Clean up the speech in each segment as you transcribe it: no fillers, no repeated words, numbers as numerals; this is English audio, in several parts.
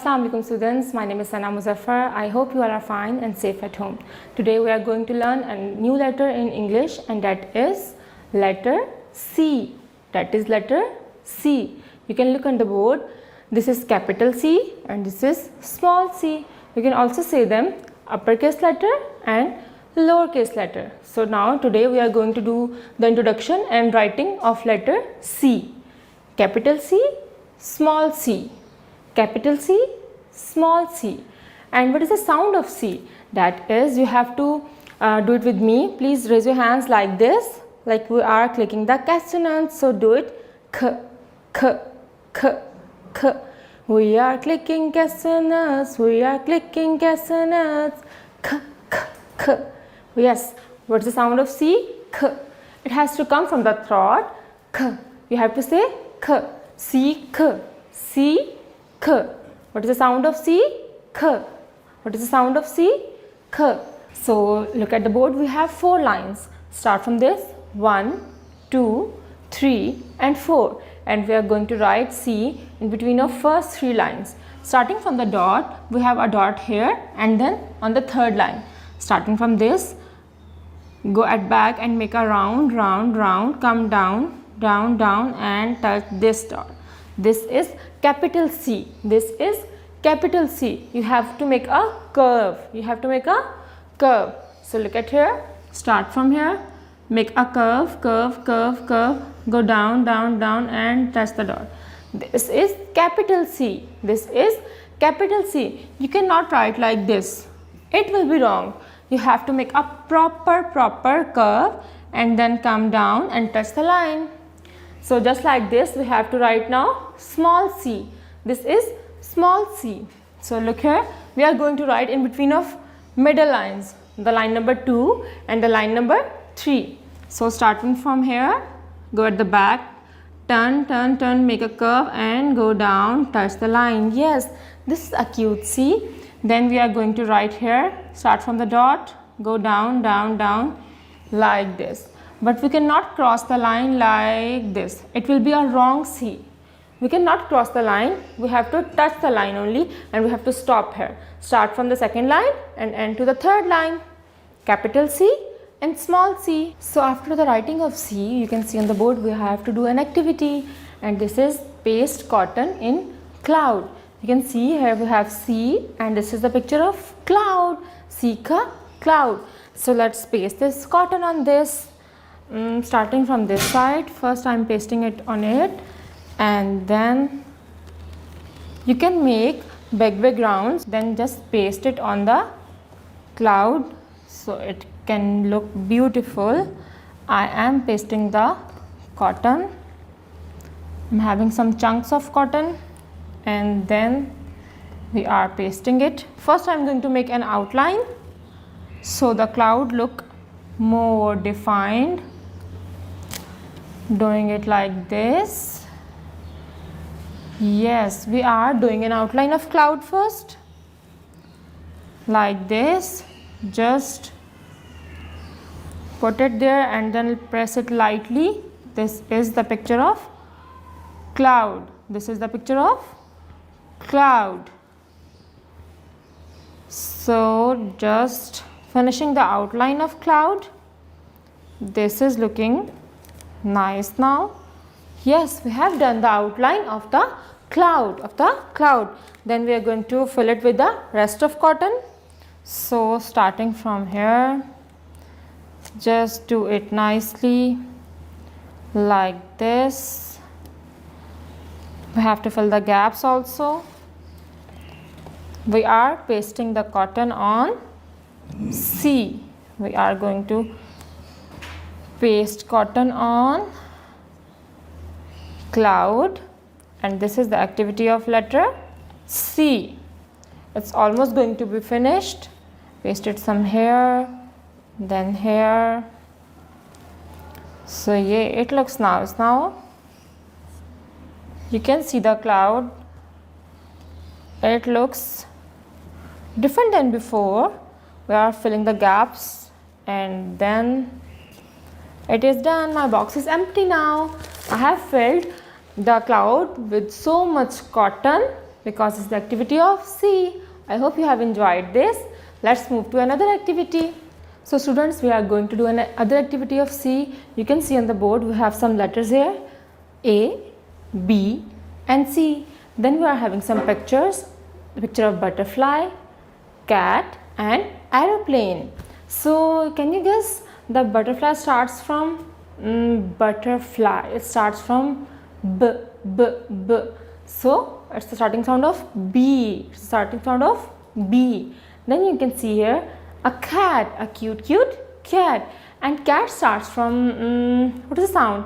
Assalamu alaikum students, my name is Sana Muzaffar. I hope you all are fine and safe at home. Today we are going to learn a new letter in English, and that is letter C. That is letter C. You can look on the board. This is capital C and this is small c. You can also say them uppercase letter and lowercase letter. So now today we are going to do the introduction and writing of letter C. Capital C, small c. Capital C, small c. And what is the sound of C? That is, you have to do it with me. Please raise your hands like this, like we are clicking the consonants. So do it k, k, k, k. We are clicking consonants. We are clicking consonants. K, k, k. Yes. What's the sound of C? K. It has to come from the throat. K. You have to say k. C, k. C, k. What is the sound of C? K. What is the sound of C? K. So look at the board. We have 4 lines. Start from this. 1, 2, 3 and 4. And we are going to write C in between of first 3 lines. Starting from the dot, we have a dot here and then on the third line. Starting from this, go at back and make a round, round, round, come down, down, down and touch this dot. This is capital C. This is capital C. You have to make a curve. You have to make a curve. So look at here. Start from here. Make a curve, curve, curve, curve. Go down, down, down and touch the dot. This is capital C. This is capital C. You cannot write like this. It will be wrong. You have to make a proper curve and then come down and touch the line. So just like this, we have to write now small c. This is small c. So look here, we are going to write in between of middle lines, the line number 2 and the line number 3. So starting from here, go at the back, turn, turn, turn, make a curve and go down, touch the line. Yes, this is acute C. Then we are going to write here, start from the dot, go down, down, down like this. But we cannot cross the line like this. It will be a wrong C. We cannot cross the line. We have to touch the line only and we have to stop here. Start from the second line and end to the third line. Capital C and small c. So after the writing of C, you can see on the board we have to do an activity, and this is paste cotton in cloud. You can see here we have C and this is the picture of cloud. C ka cloud. So let's paste this cotton on this. Starting from this side, first I am pasting it on it, and then you can make big backgrounds, then just paste it on the cloud so it can look beautiful. I am pasting the cotton. I am having some chunks of cotton and then we are pasting it. First I am going to make an outline so the cloud look more defined. Doing it like this. Yes, we are doing an outline of cloud first. Like this. Just put it there and then press it lightly. This is the picture of cloud. This is the picture of cloud. So just finishing the outline of cloud. This is looking nice now. Yes, we have done the outline of the cloud. Then we are going to fill it with the rest of cotton. So starting from here, just do it nicely like this. We have to fill the gaps also. We are pasting the cotton on C. We are going to paste cotton on cloud, and this is the activity of letter C. It's almost going to be finished. Paste it some here, then here. So yeah, it looks nice now. You can see the cloud. It looks different than before. We are filling the gaps and then it is done. My box is empty now. I have filled the cloud with so much cotton because it's the activity of C. I hope you have enjoyed this. Let's move to another activity. So students, we are going to do another activity of C. You can see on the board we have some letters here, A, B and C. Then we are having some pictures, the picture of butterfly, cat and aeroplane. So can you guess the butterfly starts from butterfly. It starts from B, B, B. So it's the starting sound of B. It's the starting sound of B. Then you can see here a cat, a cute cat. And cat starts from what is the sound?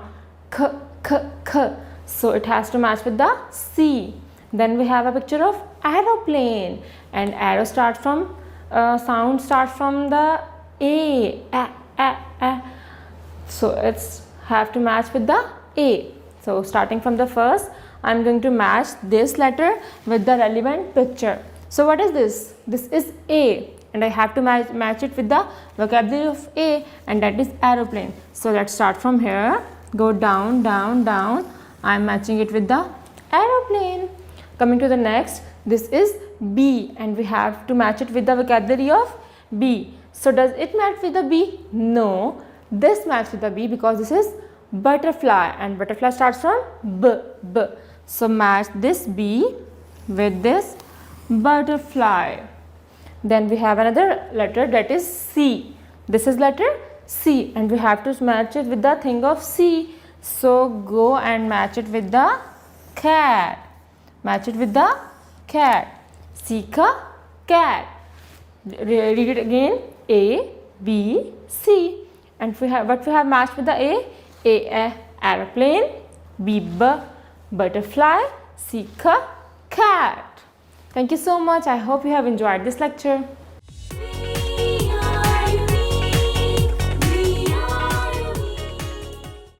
K, K, K. So it has to match with the C. Then we have a picture of aeroplane, and arrow starts from sound starts from the A. So it's have to match with the A. So starting from the first, I am going to match this letter with the relevant picture. So what is this? This is A, and I have to match it with the vocabulary of A, and that is aeroplane. So let's start from here, go down, down, down. I am matching it with the aeroplane. Coming to the next, this is B, and we have to match it with the vocabulary of B. So does it match with the B? No, this matches with the B because this is butterfly, and butterfly starts from B, B. So match this B with this butterfly. Then we have another letter, that is C. This is letter C, and we have to match it with the thing of C. So go and match it with the cat. Match it with the cat. C, cat. Read it again. A, B, C. And we have what we have matched with the A, aeroplane, B, butterfly, C, cat. Thank you so much. I hope you have enjoyed this lecture.